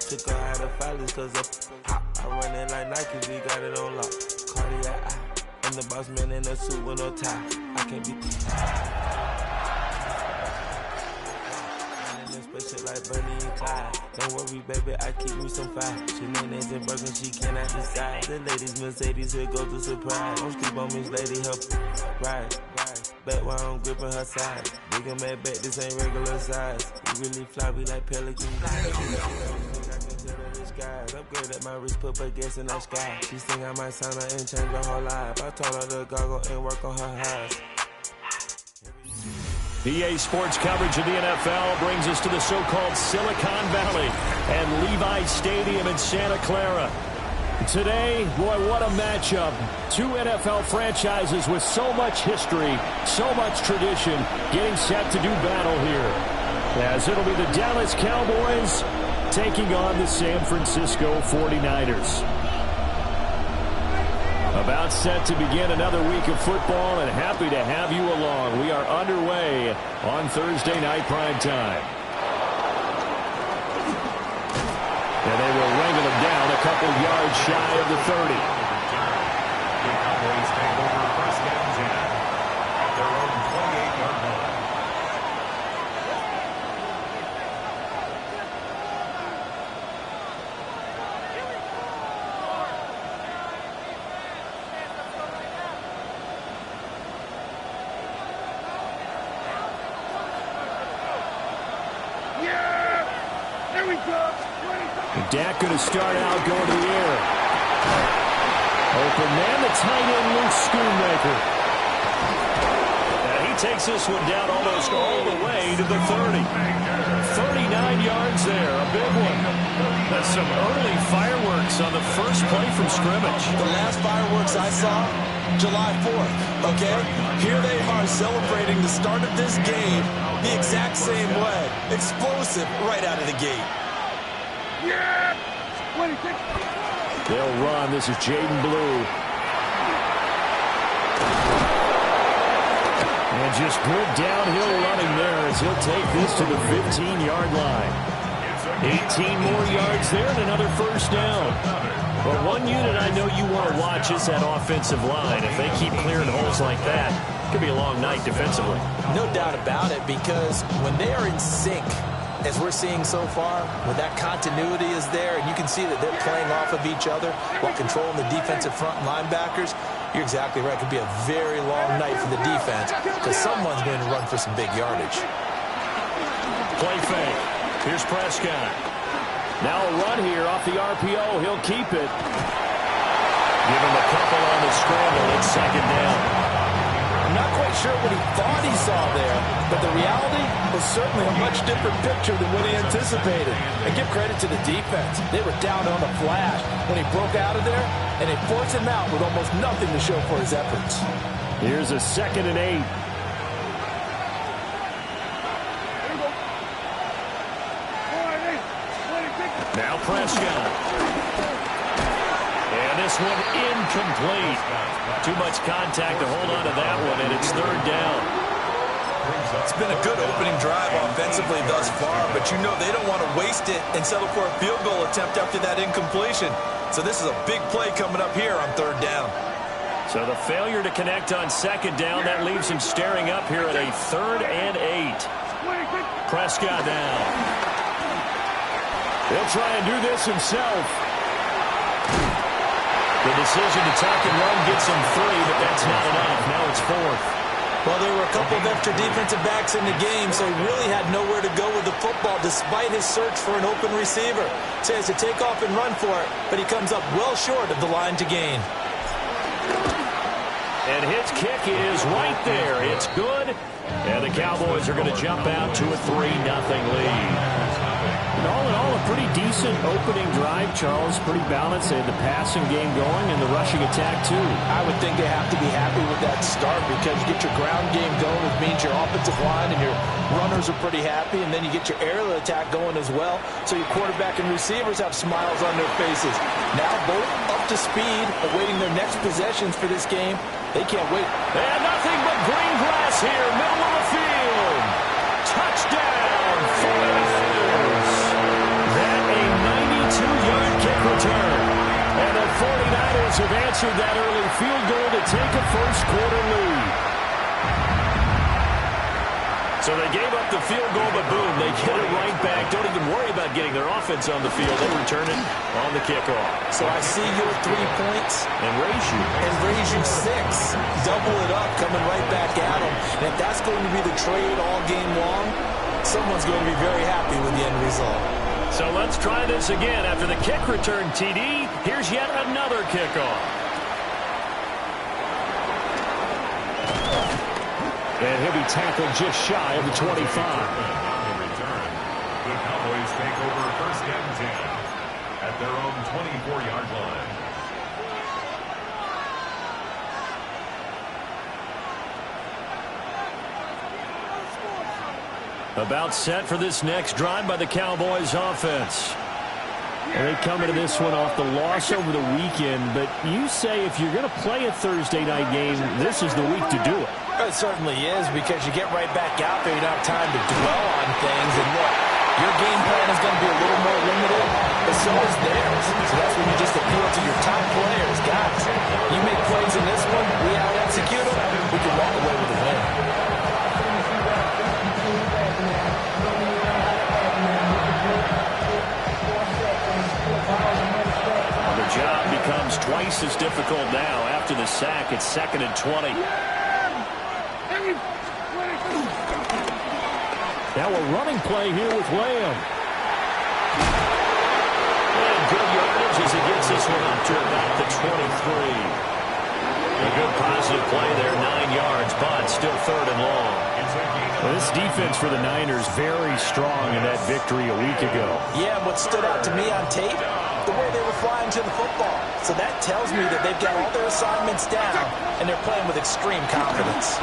Took her out of filers cause of pop. I run it like Nike, we got it on lock. Cardiac eye. I'm the boss man in a suit with no tie. I can't be special like Bernie and Clyde. Don't worry, baby, I keep me some fire. Shenanigans and Birkin, she cannot decide. The ladies Mercedes, here goes the surprise. Don't sleep on Miss Lady, help ride. Back while I'm gripping her side. Big and mad back, this ain't regular size. We really fly, we like pelicans. Upgrade at my wrist, put her gas in the sky. She think I might sign her and change her whole life. I told her to goggle and work on her eyes. EA Sports coverage of the NFL brings us to the so-called Silicon Valley and Levi's Stadium in Santa Clara. Today, boy, what a matchup. Two NFL franchises with so much history, so much tradition, getting set to do battle here. As it'll be the Dallas Cowboys taking on the San Francisco 49ers. About set to begin another week of football, and happy to have you along. We are underway on Thursday night primetime. And they will wrangle them down a couple yards shy of the 30. The Cowboys take over first and 10 at their own 28-yard line. Dak going to start out going to the air. Open man, the tight end, Luke Schoonmaker. And he takes this one down almost all the way to the 30. 39 yards there, a big one. That's some early fireworks on the first play from scrimmage. The last fireworks I saw, July 4th, okay? Here they are celebrating the start of this game the exact same way. Explosive right out of the gate. They'll run. This is Jaden Blue. And just good downhill running there as he'll take this to the 15-yard line. 18 more yards there and another first down. But one unit I know you want to watch is that offensive line. If they keep clearing holes like that, it could be a long night defensively. No doubt about it, because when they are in sync, as we're seeing so far, when that continuity is there, and you can see that they're playing off of each other while controlling the defensive front linebackers, you're exactly right. It could be a very long night for the defense because someone's going to run for some big yardage. Play fake. Here's Prescott. Now a run here off the RPO. He'll keep it. Give him a couple on the scramble. It's second down. I'm not quite sure what he thought he saw there, but the reality was certainly a much different picture than what he anticipated. And give credit to the defense. They were down on the flash when he broke out of there, and they forced him out with almost nothing to show for his efforts. Here's a 2nd and 8. Now Prescott. And this one incomplete. Too much contact to hold on to that one, and it's third down. It's been a good opening drive offensively thus far, but you know they don't want to waste it and settle for a field goal attempt after that incompletion. So this is a big play coming up here on third down. So the failure to connect on second down, that leaves him staring up here at a 3rd and 8. Prescott down. He'll try and do this himself. The decision to tuck and run gets him 3, but that's not enough. Now it's 4th. Well, there were a couple of extra defensive backs in the game, so he really had nowhere to go with the football despite his search for an open receiver. So he has to take off and run for it, but he comes up well short of the line to gain. And his kick is right there. It's good. And the Cowboys are going to jump out to a 3-0 lead. And all in all, a pretty decent opening drive, Charles. Pretty balanced. They had the passing game going and the rushing attack, too. I would think they have to be happy with that start because you get your ground game going, which means your offensive line and your runners are pretty happy, and then you get your aerial attack going as well. So your quarterback and receivers have smiles on their faces. Now both up to speed, awaiting their next possessions for this game. They can't wait. And nothing but green grass here, middle of the field. Touchdown, 49ers. That a Dolphins have answered that early field goal to take a first-quarter lead. So they gave up the field goal, but boom, they get it right back. Don't even worry about getting their offense on the field. They return it on the kickoff. So I see your 3 points. And raise you 6. Double it up, coming right back at them. And if that's going to be the trade all game long, someone's going to be very happy with the end result. So let's try this again. After the kick return TD, here's yet another kickoff. And he'll be tackled just shy of the 25. The Cowboys take over first and 10 at their own 24-yard line. About set for this next drive by the Cowboys offense. And they come into this one off the loss over the weekend, but you say if you're going to play a Thursday night game, this is the week to do it. It certainly is, because you get right back out there. You don't have time to dwell on things. And look, your game plan is going to be a little more limited, but so is theirs. So that's when you just appeal to your top players. Guys, you make plays in this one, we out-execute them, we can walk away with a win. The job becomes twice as difficult now. After the sack, it's 2nd and 20. Now a running play here with Lamb. And good yardage as he gets this one up to about the 23. A good positive play there, 9 yards, but still 3rd and long. Well, this defense for the Niners very strong in that victory a week ago. Yeah, what stood out to me on tape, the way they were flying to the football. So that tells me that they've got all their assignments down, and they're playing with extreme confidence.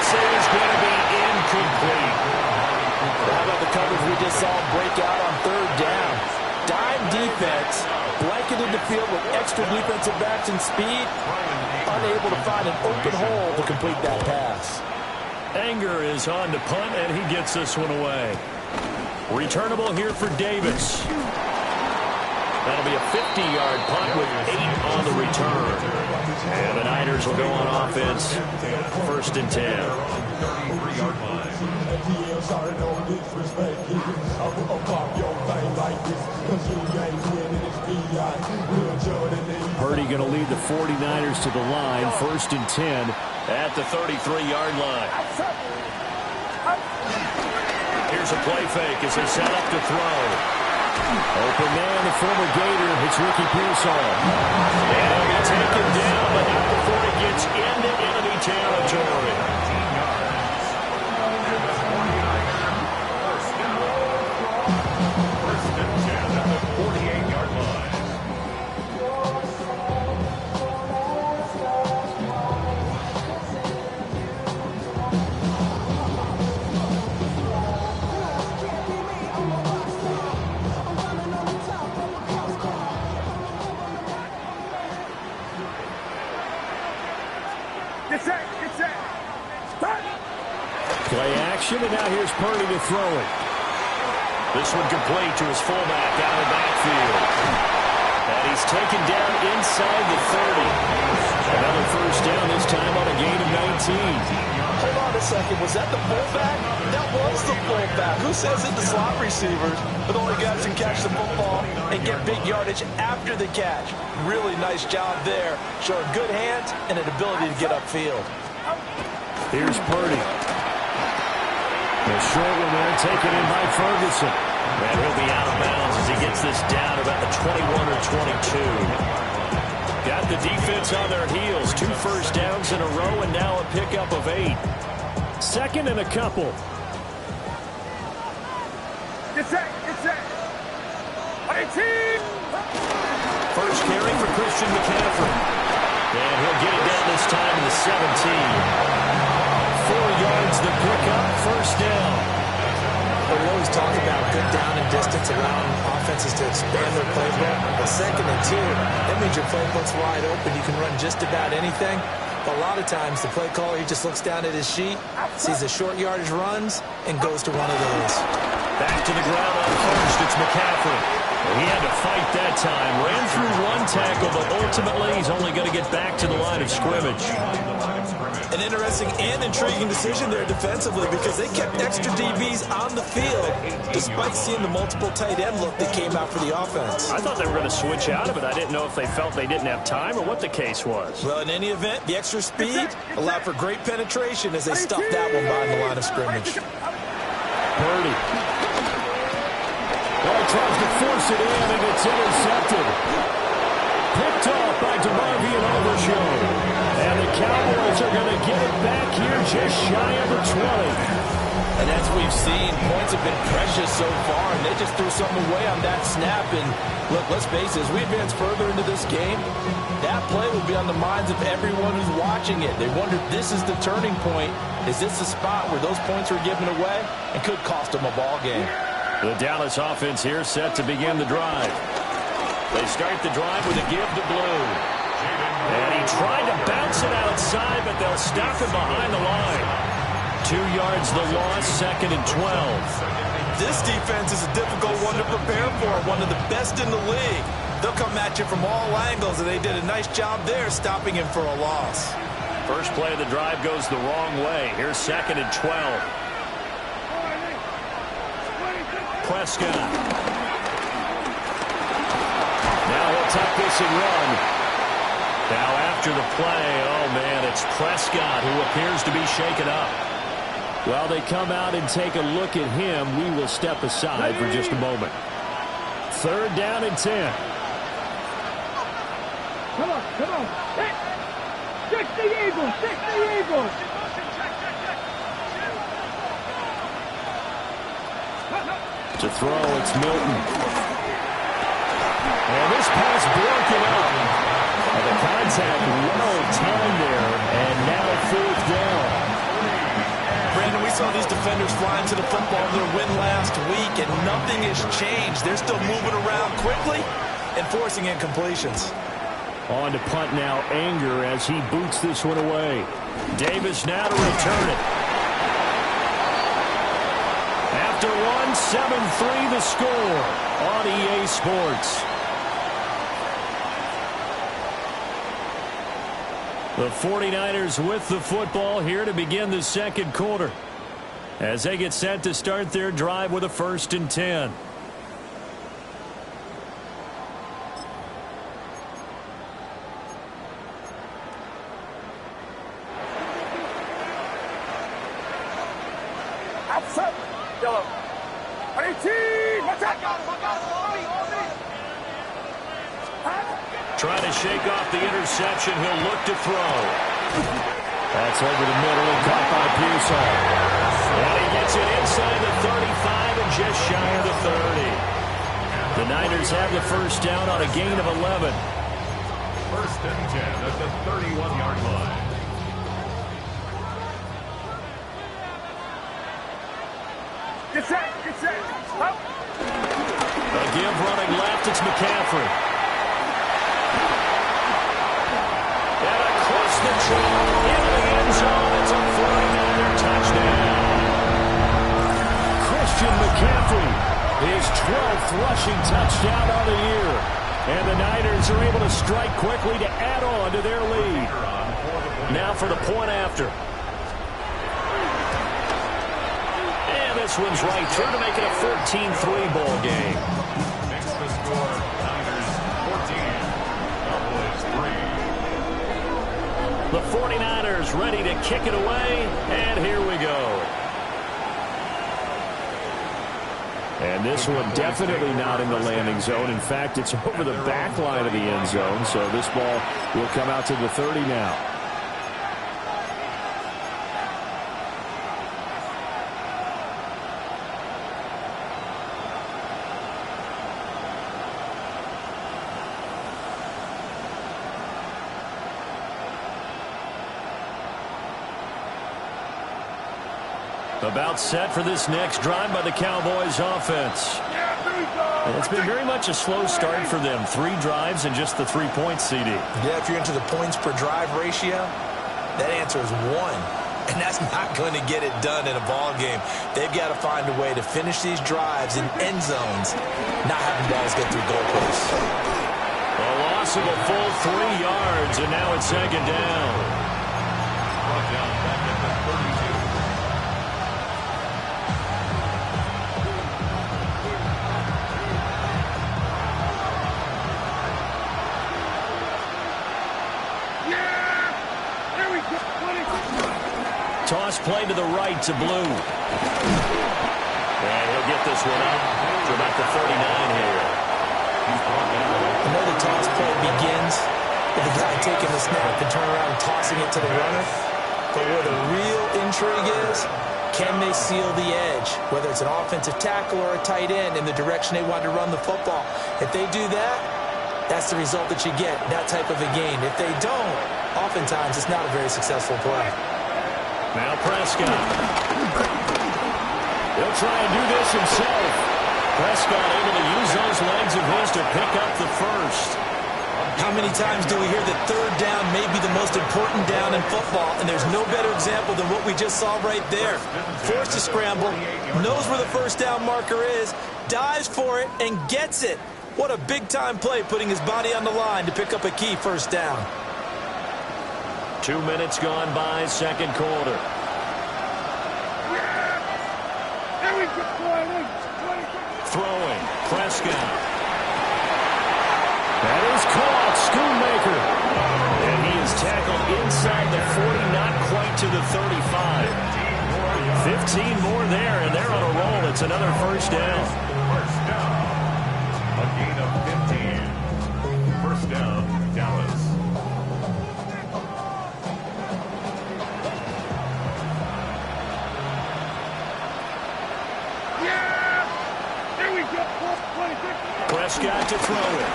This is going to be incomplete. How about the coverage we just saw break out on 3rd down? Dime defense, blanketed the field with extra defensive backs and speed, unable to find an open hole to complete that pass. Anger is on to punt, and he gets this one away. Returnable here for Davis. That'll be a 50-yard punt with 8 on the return. And the Niners will go on offense. 1st and 10. Purdy going to lead the 49ers to the line. 1st and 10 at the 33-yard line. Here's a play fake as they set up to throw. Open man, the former Gator. It's Ricky Pearsall. And they're going to take him down, but not before he gets into enemy territory. First and 10 at the 48-yard line. Play action, and now here's Purdy to throw it. This one complete to his fullback out of the backfield. And he's taken down inside the 30. Another 1st down, this time on a gain of 19. Hold on a second. Was that the fullback? That was the fullback. Who says it? The slot receivers are the only guys who catch the football and get big yardage after the catch. Really nice job there. Showing good hands and an ability to get upfield. Here's Purdy. The short one there taken in by Ferguson. And he'll be out of bounds as he gets this down about the 21 or 22. Got the defense on their heels. 2 first downs in a row and now a pickup of 8. 2nd and a couple. Get set. 18. First carry for Christian McCaffrey. And he'll get it down this time in the 17. 4 yards the pickup, 1st down. But we always talk about good down and distance, allowing offenses to expand their playbook. But 2nd and 2, that means your playbook's wide open. You can run just about anything. But a lot of times the play caller, he just looks down at his sheet, sees the short yardage runs, and goes to one of those. Back to the ground on first. It's McCaffrey. He had to fight that time. Ran through one tackle, but ultimately he's only going to get back to the line of scrimmage. An interesting and intriguing decision there defensively because they kept extra DBs on the field despite seeing the multiple tight end look that came out for the offense. I thought they were going to switch out of it. I didn't know if they felt they didn't have time or what the case was. Well, in any event, the extra speed allowed for great penetration as they stuffed that one behind the line of scrimmage. Purdy. Well, tries to force it in, and it's intercepted. Picked off by DeMarvion Overshown. And the Cowboys are going to get it back here just shy of the 20. And as we've seen, points have been precious so far, and they just threw something away on that snap. And look, let's face it, as we advance further into this game, that play will be on the minds of everyone who's watching it. They wonder, this is the turning point. Is this the spot where those points are given away and could cost them a ball game? The Dallas offense here set to begin the drive. They start the drive with a give to Blue. And he tried to bounce it outside, but they'll stop him behind the line. 2 yards the loss, 2nd and 12. This defense is a difficult one to prepare for, one of the best in the league. They'll come at you from all angles, and they did a nice job there stopping him for a loss. First play of the drive goes the wrong way. Here's 2nd and 12. Prescott. Now he'll tuck this and run. Now after the play, oh man, it's Prescott who appears to be shaken up. While they come out and take a look at him, we will step aside for just a moment. 3rd down and 10. Come on. Six the Eagles. To throw, it's Milton. And this pass broken up. And the contact well timed there, and now 4th down. Brandon, we saw these defenders flying to the football in their win last week, and nothing has changed. They're still moving around quickly and forcing incompletions. On to punt now, Anger as he boots this one away. Davis now to return it. After 7-3 the score on EA Sports. The 49ers with the football here to begin the 2nd quarter as they get set to start their drive with a 1st and 10. Outside. Yellow. 18. Attack. Trying to shake off the interception. He'll look to throw. That's over the middle and caught by Pearsall. And he gets it inside the 35 and just shy of the 30. The Niners have the 1st down on a gain of 11. 1st and 10 at the 31-yard line. Get set. Up. A give running left. It's McCaffrey. And across the track into the end zone. It's a 49er touchdown. Christian McCaffrey, his 12th rushing touchdown on the year. And the Niners are able to strike quickly to add on to their lead. Now for the point after. This one's right through to make it a 14-3 ball game. Makes the score Niners 14, Cowboys 3. The 49ers ready to kick it away, and here we go. And this one definitely not in the landing zone. In fact, it's over the back line of the end zone, so this ball will come out to the 30 now. About set for this next drive by the Cowboys offense. And it's been very much a slow start for them. 3 drives and just the 3 points, CD. Yeah, if you're into the points per drive ratio, that answer is 1. And that's not going to get it done in a ball game. They've got to find a way to finish these drives in end zones, not having balls get through goalposts. A loss of a full 3 yards, and now it's second down. Brought down back at the 32. Toss play to the right to Blue. And he'll get this one up to about the 39 here. I know the toss play begins with the guy taking the snap and turn around and tossing it to the runner. But where the real intrigue is, can they seal the edge, whether it's an offensive tackle or a tight end, in the direction they want to run the football? If they do that, that's the result that you get, that type of a game. If they don't, oftentimes it's not a very successful play. Now Prescott. He'll try and do this himself. Prescott able to use those legs of his to pick up the first. How many times do we hear that third down may be the most important down in football, and there's no better example than what we just saw right there. Forced to scramble, knows where the first down marker is, dives for it, and gets it. What a big-time play, putting his body on the line to pick up a key first down. 2 minutes gone by, second quarter. Throwing, Prescott. That is caught, Schoonmaker. And he is tackled inside the 40, not quite to the 35. 15 more there, and they're on a roll. It's another first down. First down. A gain of 15. First down, Dallas. Prescott to throw it.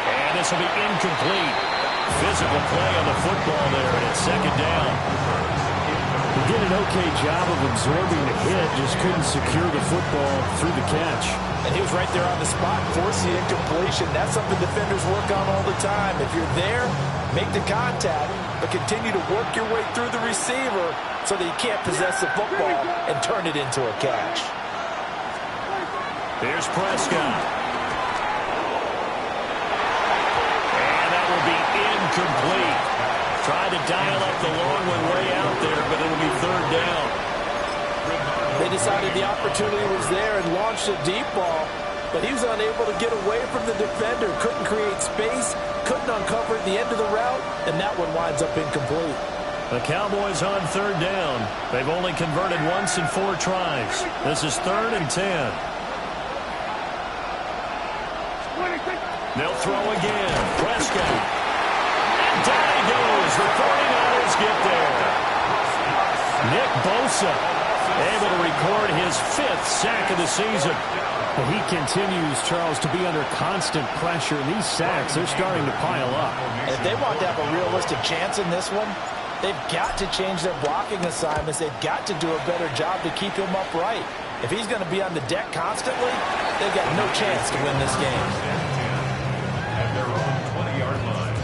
And this will be incomplete. Physical play on the football there, and it's second down. He did an okay job of absorbing the hit, just couldn't secure the football through the catch. And he was right there on the spot, forcing the incompletion. That's something defenders work on all the time. If you're there, make the contact, but continue to work your way through the receiver so that you can't possess the football and turn it into a catch. Here's Prescott. And that will be incomplete. Tried to dial up the long one way out there, but it'll be third down. They decided the opportunity was there and launched a deep ball, but he was unable to get away from the defender. Couldn't create space, couldn't uncover the end of the route, and that one winds up incomplete. The Cowboys on third down. They've only converted once in 4 tries. This is 3rd and 10. They'll throw again. Prescott. And down he goes. The 49ers get there. Nick Bosa able to record his 5th sack of the season. But he continues, Charles, to be under constant pressure. And these sacks, they're starting to pile up. If they want to have a realistic chance in this one, they've got to change their blocking assignments. They've got to do a better job to keep him upright. If he's going to be on the deck constantly, they've got no chance to win this game. At their own 20-yard line.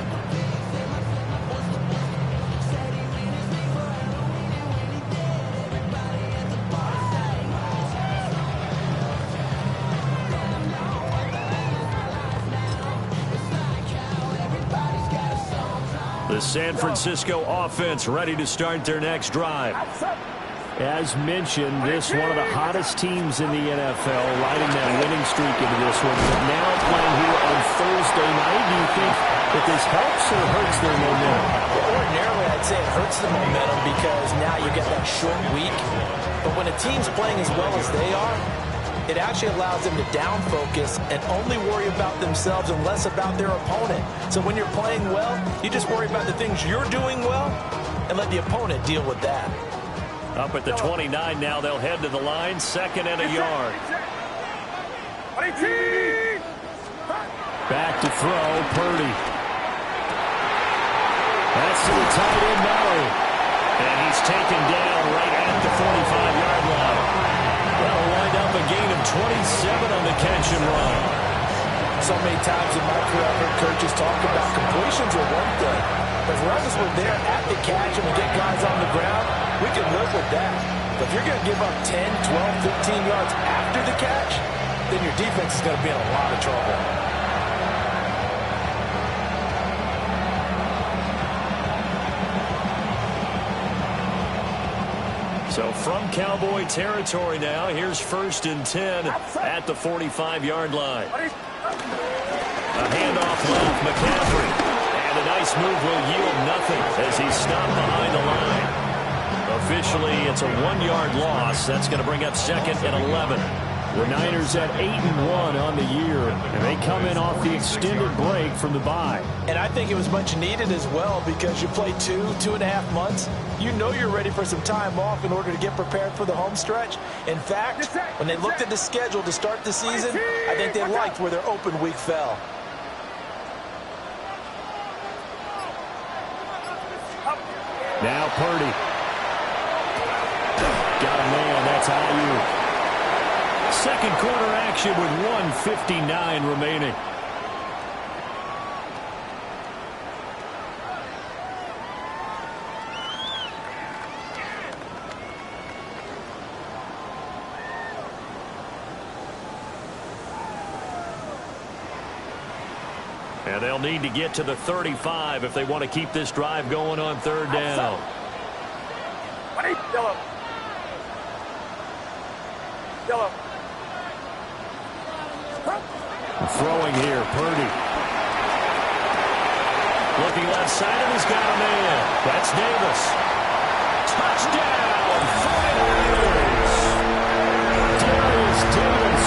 The San Francisco offense ready to start their next drive. As mentioned, this one of the hottest teams in the NFL, riding that winning streak into this one. But now playing here on Thursday night, do you think that this helps or hurts their momentum? Ordinarily, I'd say it hurts the momentum because now you get that short week. But when a team's playing as well as they are, it actually allows them to down focus and only worry about themselves and less about their opponent. So when you're playing well, you just worry about the things you're doing well and let the opponent deal with that. Up at the 29 now, they'll head to the line, 2nd and a yard. Back to throw, Purdy. That's to the tight end, Murray. And he's taken down right at the 45-yard line. That'll wind up a gain of 27 on the catch and run. So many times in my career, I've heard coaches talk about completions are one thing, but As long as we're there at the catch and we get guys on the ground, we can live with that. But if you're going to give up 10, 12, 15 yards after the catch, then your defense is going to be in a lot of trouble. So from Cowboy territory now, here's 1st and 10 at the 45-yard line. A handoff left, McCaffrey. And a nice move will yield nothing as he's stopped behind the line. Officially, it's a 1-yard loss. That's going to bring up 2nd and 11. The Niners at 8-1 on the year, and they come in off the extended break from the bye. And I think it was much needed as well because you play 2.5 months. You know you're ready for some time off in order to get prepared for the home stretch. In fact, when they looked at the schedule to start the season, I think they liked where their open week fell. Now Purdy. Got a man, that's Ayuk. Second quarter action with 1:59 remaining. And they'll need to get to the 35 if they want to keep this drive going on 3rd down. Yellow. Yellow. Throwing here, Purdy. Looking left side, and he's got a man. That's Davis. Touchdown, 49ers. Darius Davis.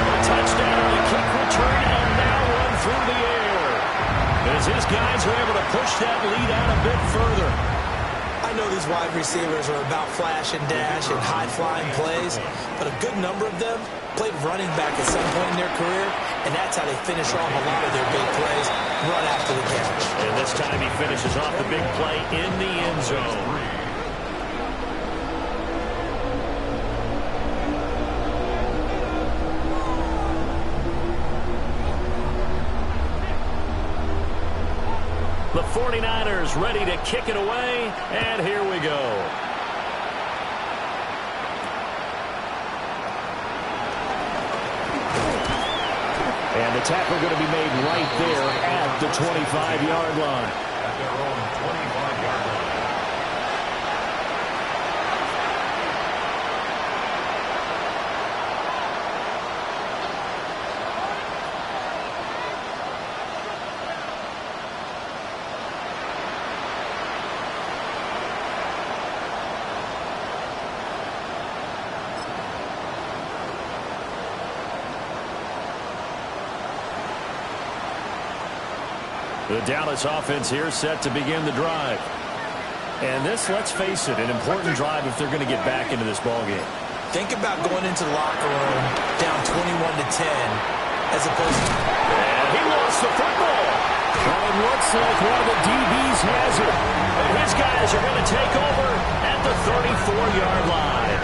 A touchdown on a kick return, and now run through the air. As his guys are able to push that lead out a bit further. I know these wide receivers are about flash and dash and high-flying plays, but a good number of them played running back at some point in their career, and that's how they finish off a lot of their big plays, run after the catch. And this time he finishes off the big play in the end zone. The 49ers ready to kick it away, and here we go. And the tackle going to be made right there at the 25-yard line. At their own 25-yard line. The Dallas offense here set to begin the drive. And this, let's face it, an important drive if they're going to get back into this ballgame. Think about going into the locker room down 21-10 as opposed to... And he lost the football. Well, it looks like one of the DBs has it. And his guys are going to take over at the 34-yard line.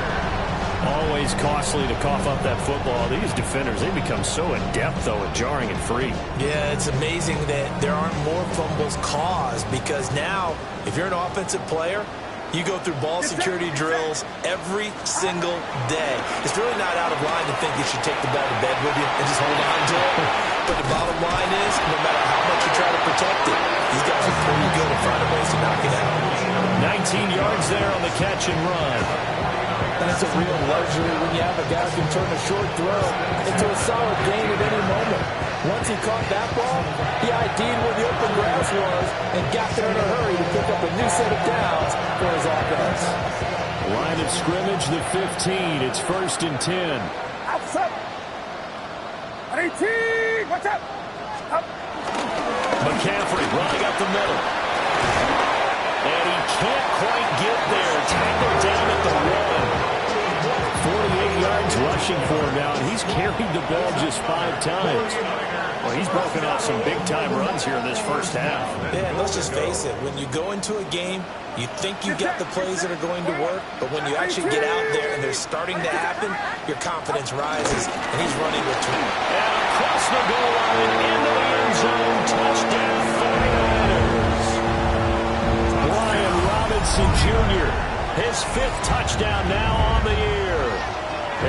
Always costly to cough up that football. These defenders, they become so adept, though, at jarring it free. Yeah, it's amazing that there aren't more fumbles caused because now, if you're an offensive player, you go through ball security drills every single day. It's really not out of line to think you should take the ball to bed with you and just hold on to it. But the bottom line is, no matter how much you try to protect it, these guys are pretty good at finding ways to knock it out. 19 yards there on the catch and run. And it's a real luxury when you have a guy who can turn a short throw into a solid gain at any moment. Once he caught that ball, he ID'd where the open grass was and got there in a hurry to pick up a new set of downs for his offense. Line of scrimmage, the 15. It's 1st and 10. Outside. 18. Watch out. Up. McCaffrey running up the middle. And he can't quite get there. Tackled down at the 1. 48 yards rushing for him now, and he's carried the ball just 5 times. Well, he's broken off some big-time runs here in this first half. Yeah, let's just face it. When you go into a game, you think you got the plays that are going to work, but when you actually get out there and they're starting to happen, your confidence rises, and he's running with 2. And across the goal line into the end zone, touchdown 49ers. Johnson Jr., his 5th touchdown now on the year.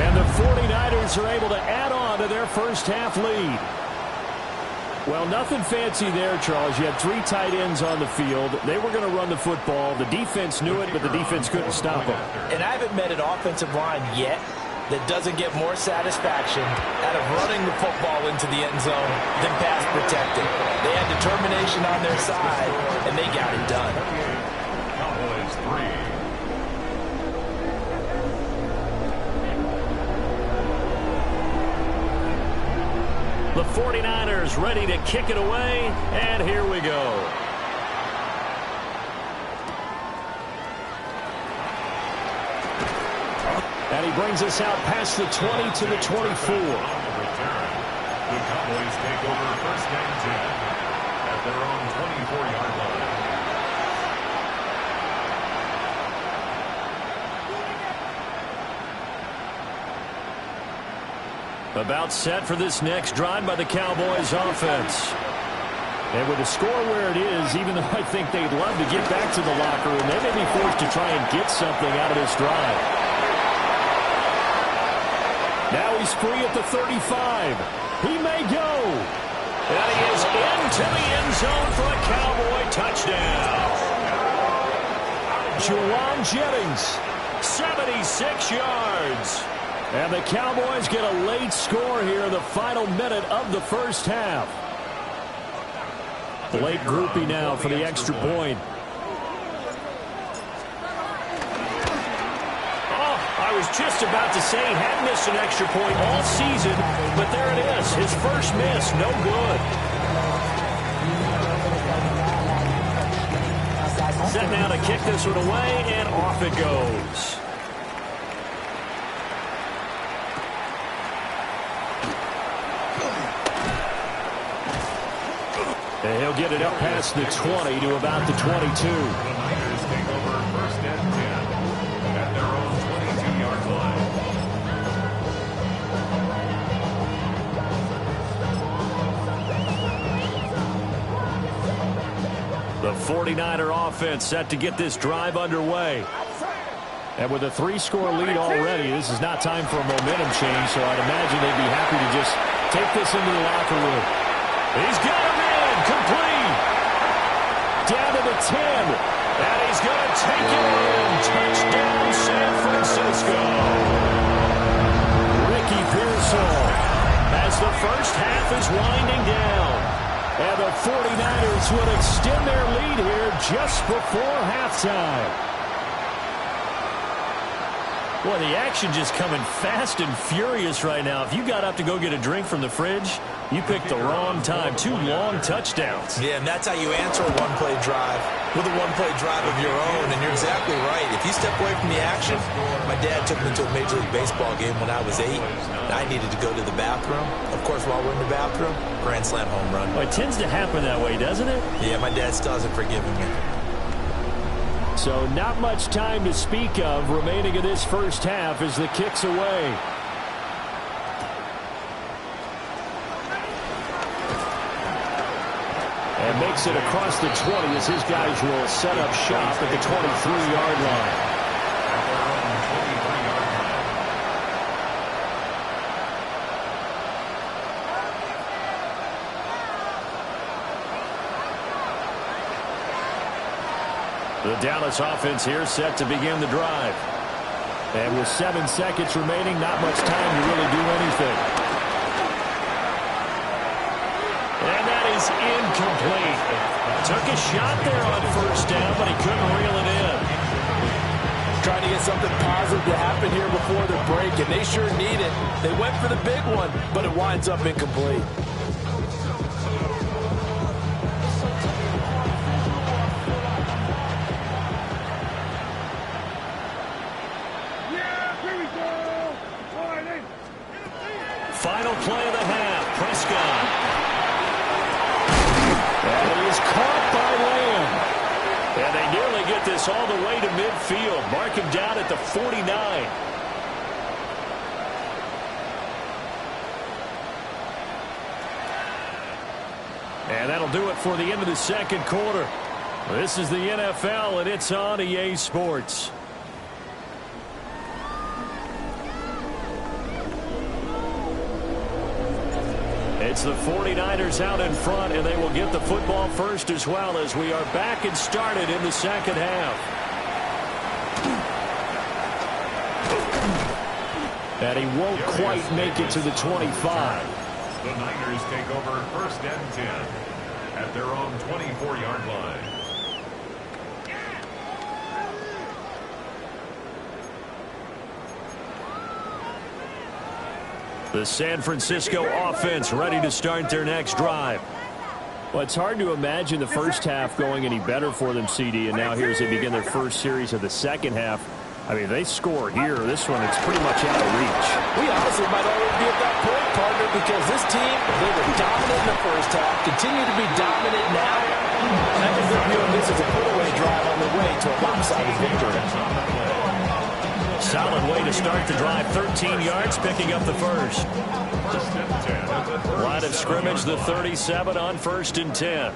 And the 49ers are able to add on to their first half lead. Well, nothing fancy there, Charles. You had 3 tight ends on the field. They were going to run the football. The defense knew it, but the defense couldn't stop them. And I haven't met an offensive line yet that doesn't get more satisfaction out of running the football into the end zone than pass protecting. They had determination on their side, and they got it done. Cowboys 3. The 49ers ready to kick it away, and here we go. And he brings us out past the 20 to the 24. The Cowboys take over 1st and 10 at their own 24-yard line. About set for this next drive by the Cowboys offense. And with the score where it is, even though I think they'd love to get back to the locker room, they may be forced to try and get something out of this drive. Now he's free at the 35. He may go. And he is into the end zone for a Cowboy touchdown. Juwan Jennings, 76 yards. And the Cowboys get a late score here in the final minute of the first half. Late groupie now for the extra point. Oh, I was just about to say he had missed an extra point all season, but there it is. His first miss, no good. Set now to kick this one away, and off it goes. And he'll get it up past the 20 to about the 22. The Niners take over 1st and 10 at their own 22-yard line. The 49er offense set to get this drive underway. And with a 3-score lead already, this is not time for a momentum change, so I'd imagine they'd be happy to just take this into the locker room. He's got him in, complete. Down to the 10, and he's going to take it in. Touchdown, San Francisco. Ricky Pearsall as the first half is winding down. And the 49ers will extend their lead here just before halftime. Boy, the action just coming fast and furious right now. If you got up to go get a drink from the fridge, you picked the wrong time. 2 long touchdowns. Yeah, and that's how you answer a one-play drive with a one-play drive of your own. And you're exactly right. If you step away from the action, my dad took me to a Major League Baseball game when I was 8. And I needed to go to the bathroom. Of course, while we're in the bathroom, grand slam home run. Well, it tends to happen that way, doesn't it? Yeah, my dad still hasn't forgiven me. So not much time to speak of remaining in this first half as the kick's away. And makes it across the 20 as his guys will set up shop at the 23-yard line. The Dallas offense here set to begin the drive. And with 7 seconds remaining, not much time to really do anything. And that is incomplete. Took a shot there on first down, but he couldn't reel it in. Trying to get something positive to happen here before the break, and they sure need it. They went for the big one, but it winds up incomplete. Final play of the half, Prescott. And he is caught by Lamb. And they nearly get this all the way to midfield. Mark him down at the 49. And that'll do it for the end of the second quarter. This is the NFL, and it's on EA Sports. It's the 49ers out in front, and they will get the football first as well as we are back and started in the second half. And he won't quite make it to the 25. The Niners take over first and 10 at their own 24-yard line. The San Francisco offense ready to start their next drive. Well, it's hard to imagine the first half going any better for them, CD, and now here as they begin their first series of the second half. I mean, they score here. This one, it's pretty much out of reach. We honestly might already be at that point, partner, because this team, they were dominant in the first half, continue to be dominant now. And I think they're viewing this as a put-away drive on the way to a lopsided victory. Solid way to start the drive. 13 yards, picking up the first. Line of scrimmage, the 37 on first and 10.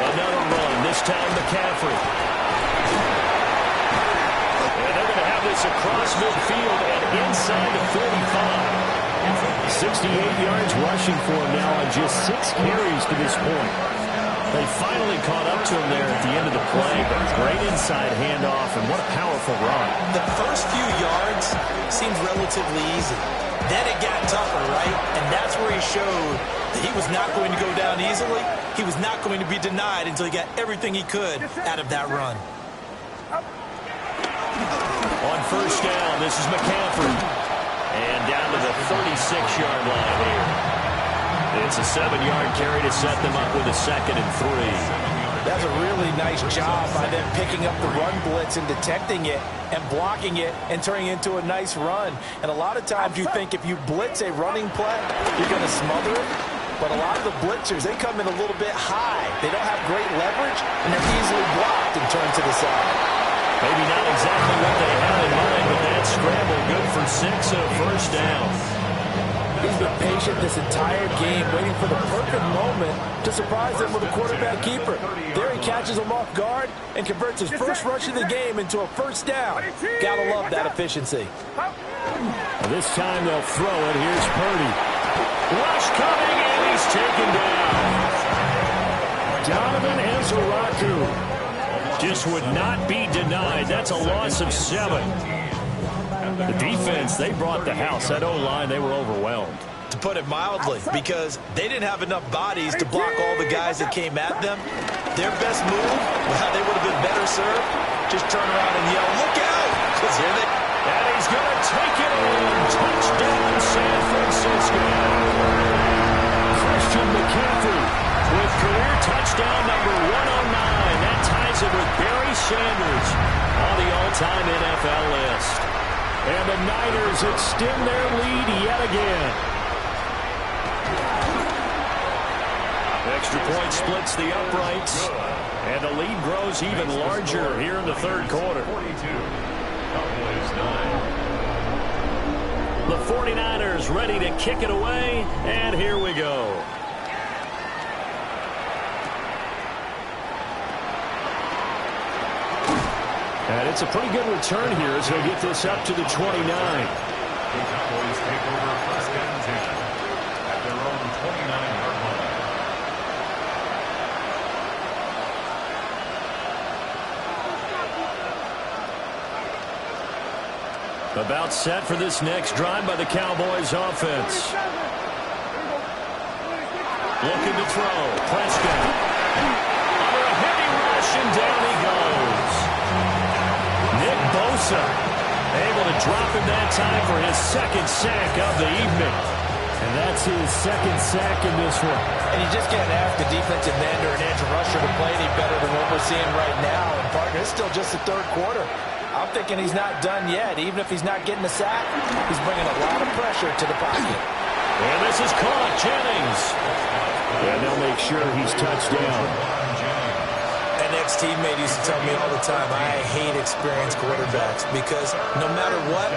Another run, this time McCaffrey. And they're going to have this across midfield and inside the 45. 68 yards rushing for him now on just 6 carries to this point. They finally caught up to him there at the end of the play, but great inside handoff, and what a powerful run. The first few yards seemed relatively easy. Then it got tougher, right? And that's where he showed that he was not going to go down easily. He was not going to be denied until he got everything he could out of that run. On first down, this is McCaffrey. And down to the 36-yard line here. It's a 7-yard carry to set them up with a 2nd and 3. That's a really nice job by them picking up the run blitz and detecting it and blocking it and turning it into a nice run. And a lot of times you think if you blitz a running play, you're going to smother it. But a lot of the blitzers, they come in a little bit high. They don't have great leverage, and they're easily blocked and turned to the side. Maybe not exactly what they had in mind, but that scramble good for 6 and a first down. He's been patient this entire game, waiting for the perfect moment to surprise them with a quarterback keeper. There he catches him off guard and converts his first rush of the game into a first down. Gotta love that efficiency. This time they'll throw it. Here's Purdy. Rush coming, and he's taken down. Donovan Ezraku just would not be denied. That's a loss of 7. The defense, they brought the house. That O-line, they were overwhelmed. To put it mildly, because they didn't have enough bodies to block all the guys that came at them. Their best move, well, they would have been better served. Just turn around and yell, look out! Because here they... And he's going to take it in. Touchdown, San Francisco. Christian McCaffrey with career touchdown number 109. That ties him with Barry Sanders on the all-time NFL list. And the Niners extend their lead yet again. Extra point splits the uprights. And the lead grows even larger here in the third quarter. 42. Cowboys 9. The 49ers ready to kick it away. And here we go. And it's a pretty good return here as they'll get this up to the 29. The Cowboys take over first and 10 at their own 29-yard line. About set for this next drive by the Cowboys offense. Looking to throw. Prescott. Under a heavy rush, and down he goes. Nick Bosa able to drop him that time for his 2nd sack of the evening. And that's his 2nd sack in this one. And you just can't ask the defensive end or an edge rusher to play any better than what we're seeing right now. And partner, it's still just the third quarter. I'm thinking he's not done yet. Even if he's not getting a sack, he's bringing a lot of pressure to the pocket. And this is caught. Jennings. And they'll make sure he's touched down. An ex-teammate used to tell me all the time, I hate experienced quarterbacks because no matter what,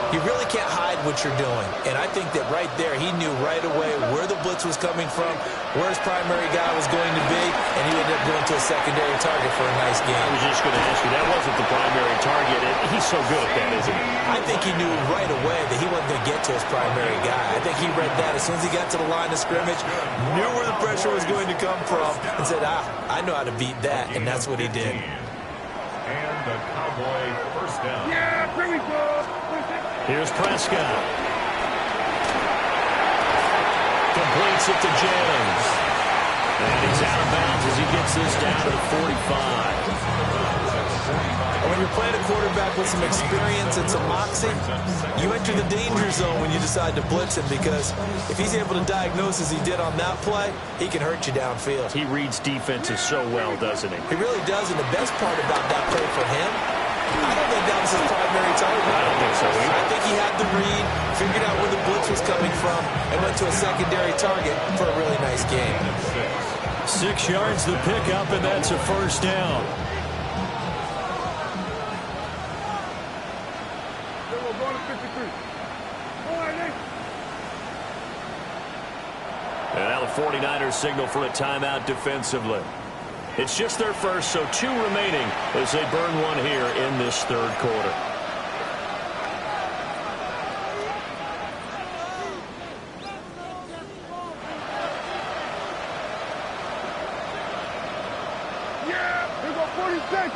you really can't hide what you're doing. And I think that right there, he knew right away where the blitz was coming from, where his primary guy was going to be, and he ended up going to a secondary target for a nice game. I was just going to ask you, that wasn't the primary target. He's so good at that, isn't he? I think he knew right away that he wasn't going to get to his primary guy. I think he read that as soon as he got to the line of scrimmage, knew where the pressure was going to come from, and said, I know how to beat that, and that's what he did. And the Cowboy first down. Yeah, here we go. Here's Prescott. Completes it to James. And he's out of bounds as he gets this down to the 45. When you're playing a quarterback with some experience and some moxie, you enter the danger zone when you decide to blitz him, because if he's able to diagnose as he did on that play, he can hurt you downfield. He reads defenses so well, doesn't he? He really does, and the best part about that play for him, I don't think that was his primary target. I don't think so either. I think he had the read, figured out where the blitz was coming from, and went to a secondary target for a really nice game. 6 yards the pickup, and that's a first down. And now the 49ers signal for a timeout defensively. It's just their first, so 2 remaining as they burn one here in this third quarter. Yeah, here go 46.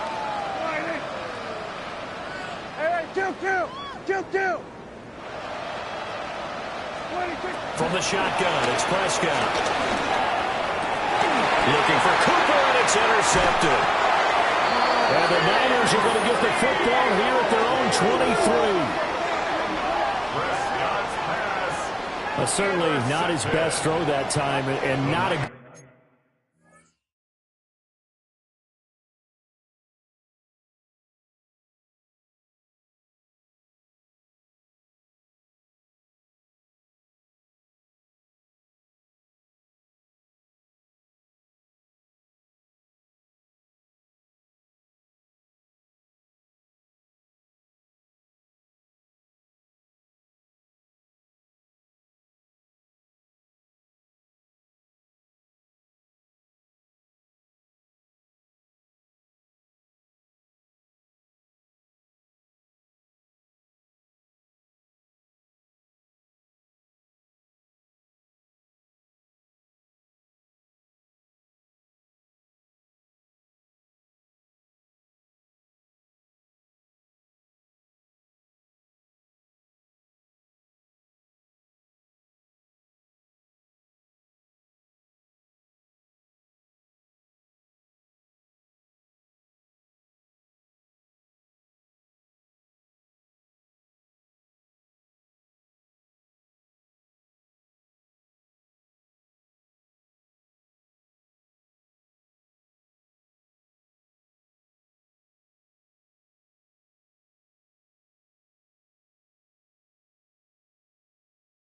Hey, kill. From the shotgun, it's Prescott. Looking for Cooper, and it's intercepted. And the Niners are going to get the football here at their own 23. Certainly not his best throw that time, and not a...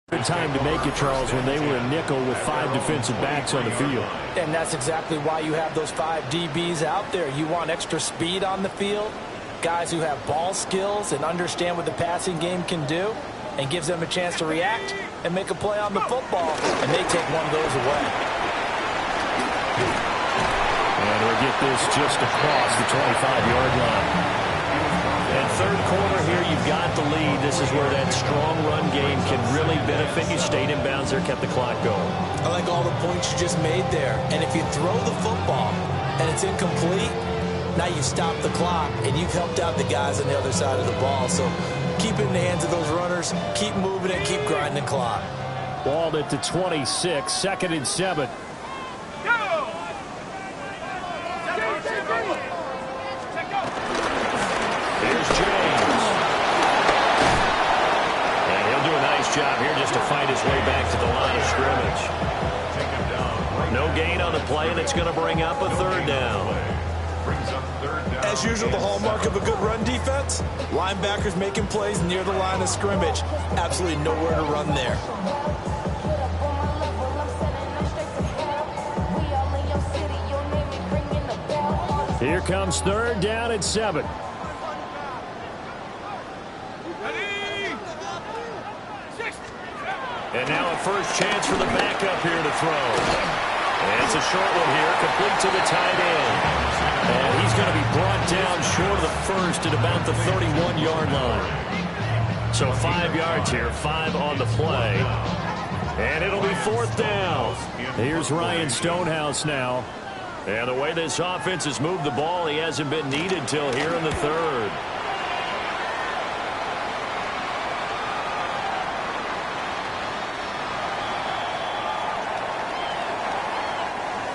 Good time to make it, Charles, when they were a nickel with 5 defensive backs on the field. And that's exactly why you have those 5 DBs out there. You want extra speed on the field, guys who have ball skills and understand what the passing game can do, and gives them a chance to react and make a play on the football, and they take one of those away. And we'll get this just across the 25-yard line. And third quarter here, you've got the lead. This is where that strong run game can really benefit you. Stayed in bounds there, kept the clock going. I like all the points you just made there. And if you throw the football and it's incomplete, now you stop the clock, and you've helped out the guys on the other side of the ball. So keep it in the hands of those runners, keep moving it, keep grinding the clock. Balled at the 26, 2nd and 7. Here's James. And he'll do a nice job here just to fight his way back to the line of scrimmage. No gain on the play, and it's going to bring up a third down. As usual, the hallmark of a good run defense, linebackers making plays near the line of scrimmage. Absolutely nowhere to run there. Here comes third down and 7. And now a first chance for the backup here to throw. And it's a short one here, complete to the tight end. And he's going to be brought down short of the first at about the 31-yard line. So 5 yards here, 5 on the play. And it'll be fourth down. Here's Ryan Stonehouse now. And the way this offense has moved the ball, he hasn't been needed till here in the third.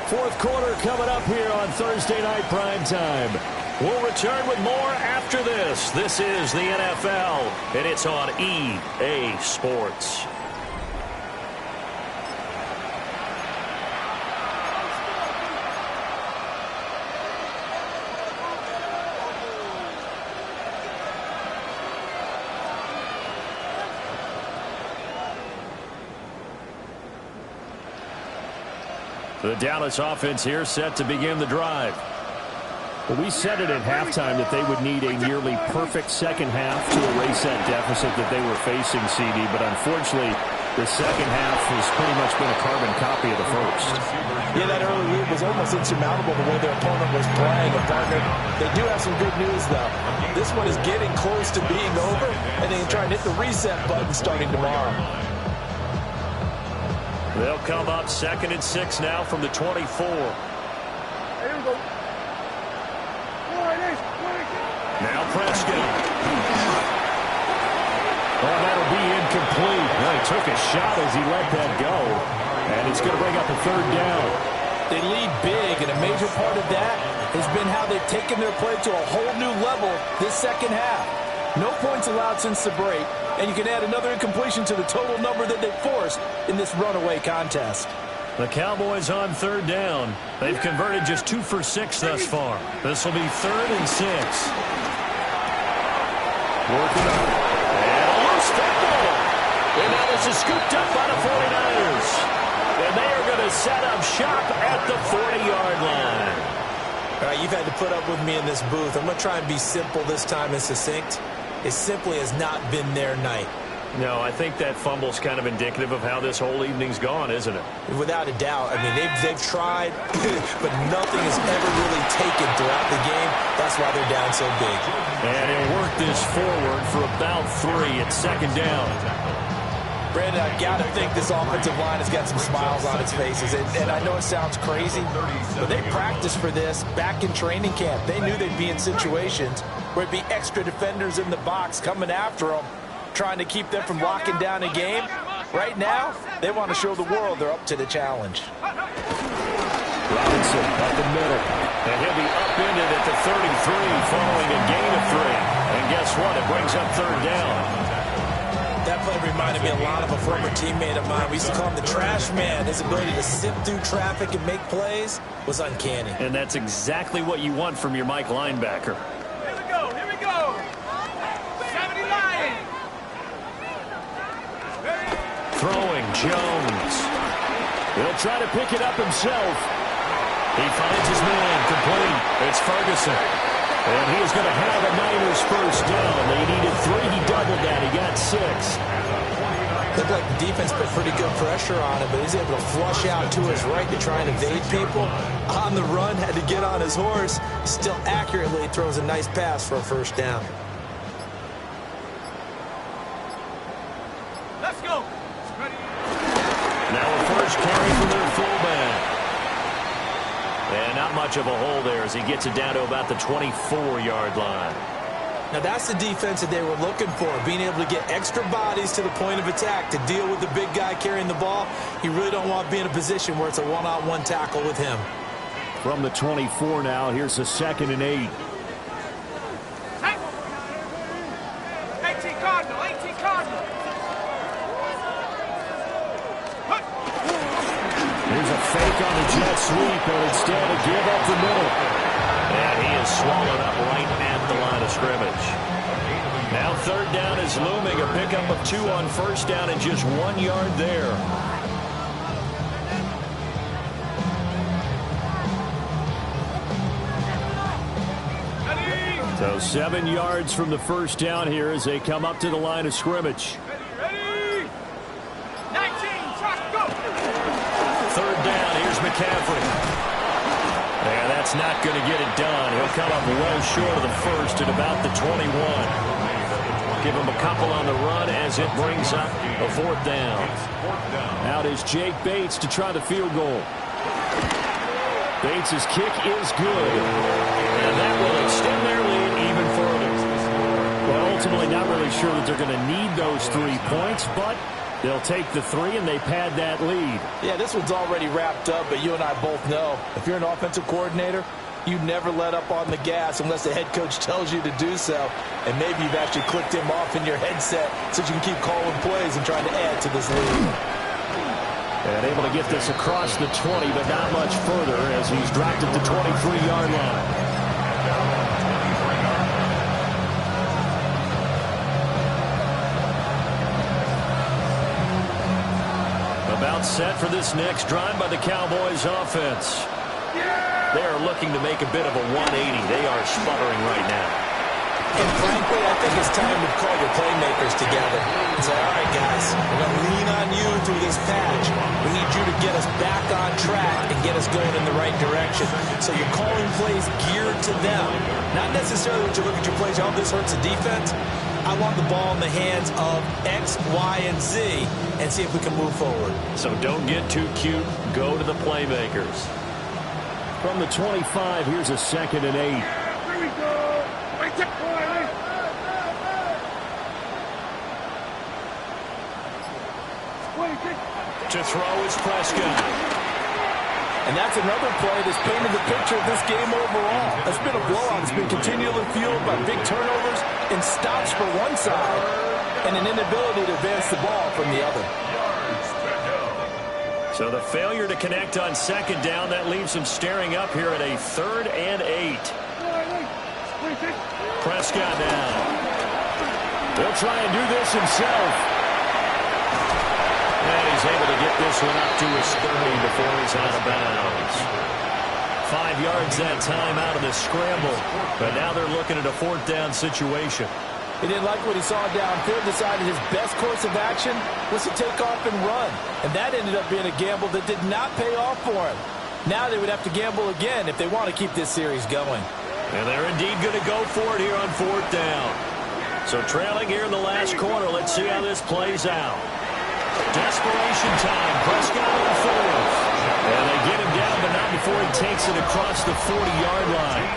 Fourth quarter coming up here on Thursday Night Primetime. We'll return with more after this. This is the NFL, and it's on EA Sports. The Dallas offense here set to begin the drive. Well, we said it at halftime that they would need a nearly perfect second half to erase that deficit that they were facing, CD. But unfortunately, the second half has pretty much been a carbon copy of the first. Yeah, that early lead was almost insurmountable the way their opponent was playing. And partner, they do have some good news, though. This one is getting close to being over, and they can try and hit the reset button starting tomorrow. They'll come up 2nd and 6 now from the 24. Here we go. Now Prescott. Oh, that'll be incomplete. Well, he took a shot as he let that go. And it's going to bring up a third down. They lead big, and a major part of that has been how they've taken their play to a whole new level this second half. No points allowed since the break, and you can add another incompletion to the total number that they forced in this runaway contest. The Cowboys on third down. They've converted just 2 for 6 thus far. This will be 3rd and 6. Working up. And a loose football. And now this is scooped up by the 49ers. And they are going to set up shop at the 40-yard line. All right, you've had to put up with me in this booth. I'm going to try and be simple this time and succinct. It simply has not been their night. No, I think that fumble's kind of indicative of how this whole evening's gone, isn't it? Without a doubt. I mean, they've tried, but nothing has ever really taken throughout the game. That's why they're down so big. And he'll work this forward for about 3 at 2nd down. Brandon, I got to think this offensive line has got some smiles on its faces. And I know it sounds crazy, but they practiced for this back in training camp. They knew they'd be in situations where it'd be extra defenders in the box coming after them, trying to keep them from locking down a game. Right now, they want to show the world they're up to the challenge. Robinson up the middle. And he'll be upended at the 33 following a gain of 3. And guess what? It brings up 3rd down. That play reminded me a lot of a former teammate of mine. We used to call him the trash man. His ability to sift through traffic and make plays was uncanny. And that's exactly what you want from your Mike linebacker. Here we go. Here we go. 70 Lions. Throwing Jones. He'll try to pick it up himself. He finds his man complete. It's Ferguson. And he's going to have a Niners first down. They needed 3. He doubled that. He got 6. Looked like the defense put pretty good pressure on him, but he's able to flush out to his right to try and evade people. On the run, had to get on his horse. Still accurately throws a nice pass for a first down. Let's go. Now a first carry for their fullback. And not much of a hole there as he gets it down to about the 24-yard line. Now that's the defense that they were looking for, being able to get extra bodies to the point of attack to deal with the big guy carrying the ball. You really don't want to be in a position where it's a one-on-one tackle with him. From the 24 now, here's a 2nd and 8. 18 Cardinal. 18 Cardinal. Here's a fake on the jet sweep, but instead a give up the middle. And he is swallowed up right at the line of scrimmage. Now 3rd down is looming. A pickup of 2 on 1st down and just 1 yard there. So 7 yards from the first down here as they come up to the line of scrimmage. Ready? 19, shot, go! Third down, here's McCaffrey. Yeah, that's not going to get it done. He'll come up well short of the first at about the 21. Give him a couple on the run as it brings up a fourth down. Out is Jake Bates to try the field goal. Bates' kick is good. And that will extend their lead even further. Well, ultimately not really sure that they're going to need those 3 points, but they'll take the 3 and they pad that lead. Yeah, this one's already wrapped up, but you and I both know if you're an offensive coordinator, you never let up on the gas unless the head coach tells you to do so. And maybe you've actually clicked him off in your headset so you can keep calling plays and trying to add to this lead. And able to get this across the 20, but not much further as he's dropped at the 23-yard line. About set for this next drive by the Cowboys offense. They are looking to make a bit of a 180. They are sputtering right now. And frankly, I think it's time to call your playmakers together and say, all right, guys, we're going to lean on you through this patch. We need you to get us back on track and get us going in the right direction. So you're calling plays geared to them. Not necessarily when you look at your plays, oh, this hurts the defense. I want the ball in the hands of X, Y, and Z and see if we can move forward. So don't get too cute. Go to the playmakers. From the 25, here's a 2nd and 8. Here we go. Wait, To throw is Prescott. And that's another play that's painted the picture of this game overall. It's been a blowout. It's been continually fueled by big turnovers and stops for one side and an inability to advance the ball from the other. So the failure to connect on 2nd down, that leaves them staring up here at a 3rd and 8. Prescott now. He'll try and do this himself. And he's able to get this one up to his 30 before he's out of bounds. 5 yards that time out of the scramble. But now they're looking at a 4th down situation. He didn't like what he saw downfield, decided his best course of action was to take off and run. And that ended up being a gamble that did not pay off for him. Now they would have to gamble again if they want to keep this series going. And they're indeed going to go for it here on 4th down. So trailing here in the last quarter, let's see how this plays out. Desperation time, Prescott on 4th. And they get him down, but not before he takes it across the 40-yard line.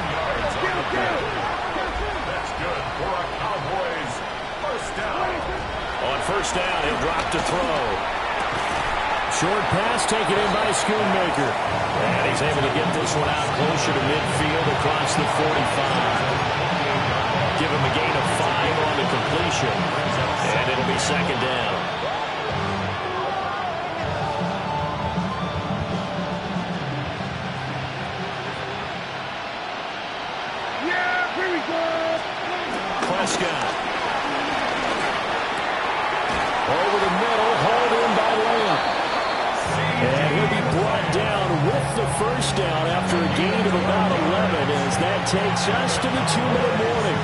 On 1st down, he'll drop to throw. Short pass taken in by Schoonmaker. And he's able to get this one out closer to midfield across the 45. Give him a gain of 5 on the completion. And it'll be 2nd down. Yeah, here we go. Prescott. Over the middle, hauled in by Lamb. And he'll be brought down with the 1st down after a gain of about 11 as that takes us to the 2-minute warning.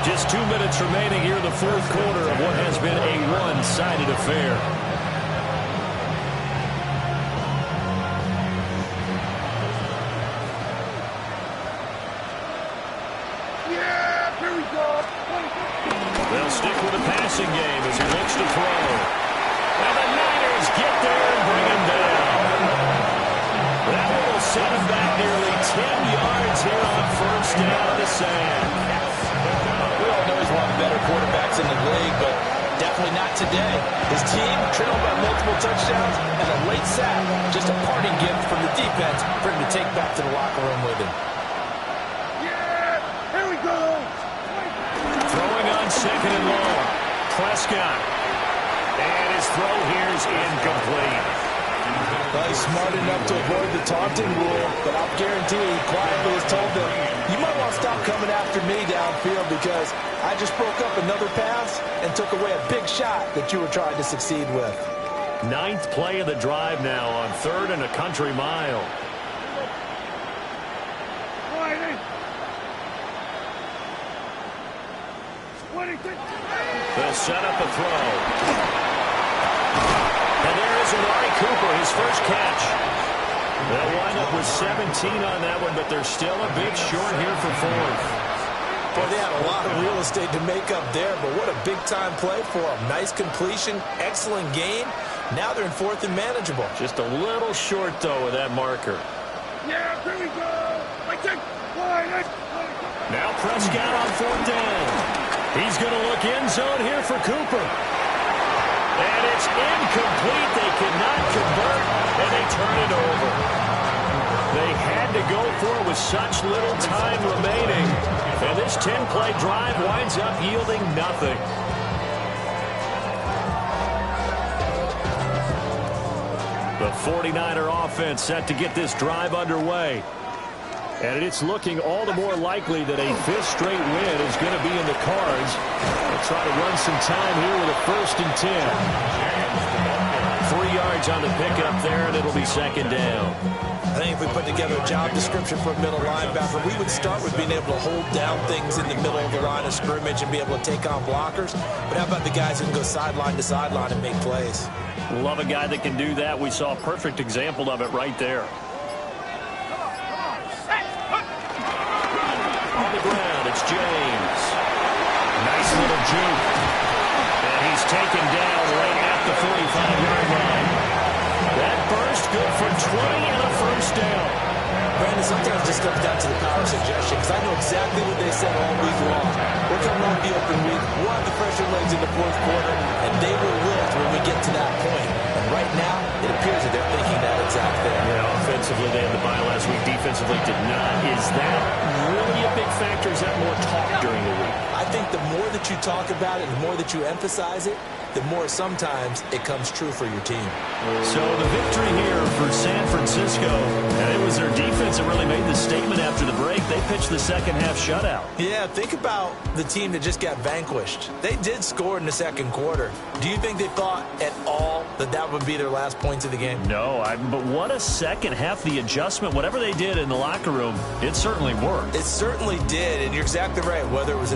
Just 2 minutes remaining here in the 4th quarter of what has been a one-sided affair. Yeah, here we go. They'll stick with the passing game as he looks to throw. And the Niners get there and bring him down. That will set him back nearly 10 yards here on 1st down in the sand. We all know he's one of the better quarterbacks in the league, but definitely not today. His team trailed by multiple touchdowns and a late sack. Just a parting gift from the defense for him to take back to the locker room with him. Yeah, here we go. Throwing on 2nd and long. Prescott. And his throw here is incomplete. Well, he's smart enough to avoid the taunting rule, but I'll guarantee he quietly has told them, you might want to stop coming after me downfield because I just broke up another pass and took away a big shot that you were trying to succeed with. 9th play of the drive now on 3rd and a country mile. They'll set up a throw. And there is Amari Cooper, his first catch. They'll wind up with 17 on that one, but they're still a bit short here for fourth. Well, they had a lot of real estate to make up there, but what a big-time play for them. Nice completion, excellent gain. Now they're in fourth and manageable. Just a little short, though, with that marker. Yeah, here we go. Now Prescott on fourth down. He's going to look end zone here for Cooper. And it's incomplete. They cannot convert, and they turn it over. They had to go for it with such little time remaining. And this 10-play drive winds up yielding nothing. The 49er offense set to get this drive underway. And it's looking all the more likely that a fifth straight win is going to be in the cards. They'll try to run some time here with a 1st and 10. 3 yards on the pickup there, and it'll be second down. I think if we put together a job description for a middle linebacker, we would start with being able to hold down things in the middle of the line of scrimmage and be able to take on blockers. But how about the guys who can go sideline to sideline and make plays? Love a guy that can do that. We saw a perfect example of it right there. On the ground, it's James. Nice little juke. And he's taken down right at the 45-yard line. That burst good for 20 and a first down. Brandon, sometimes it just comes down to the power suggestion, because I know exactly what they said all week long. We're coming off the open week. We'll have the fresher legs in the fourth quarter, and they will lift when we get to that point. And right now, it appears that they're thinking that exact thing. Yeah, offensively, they had the bye last week. Defensively, did not. Is that really a big factor? Is that more talk during the week? I think the more that you talk about it, the more that you emphasize it, the more sometimes it comes true for your team. So the victory here for San Francisco, and it was their defense that really made the statement after the break. They pitched the second half shutout. Yeah, think about the team that just got vanquished. They did score in the second quarter. Do you think they thought at all that that would be their last points of the game? No, but what a second half. The adjustment, whatever they did in the locker room, it certainly worked. It certainly did, and you're exactly right. Whether it was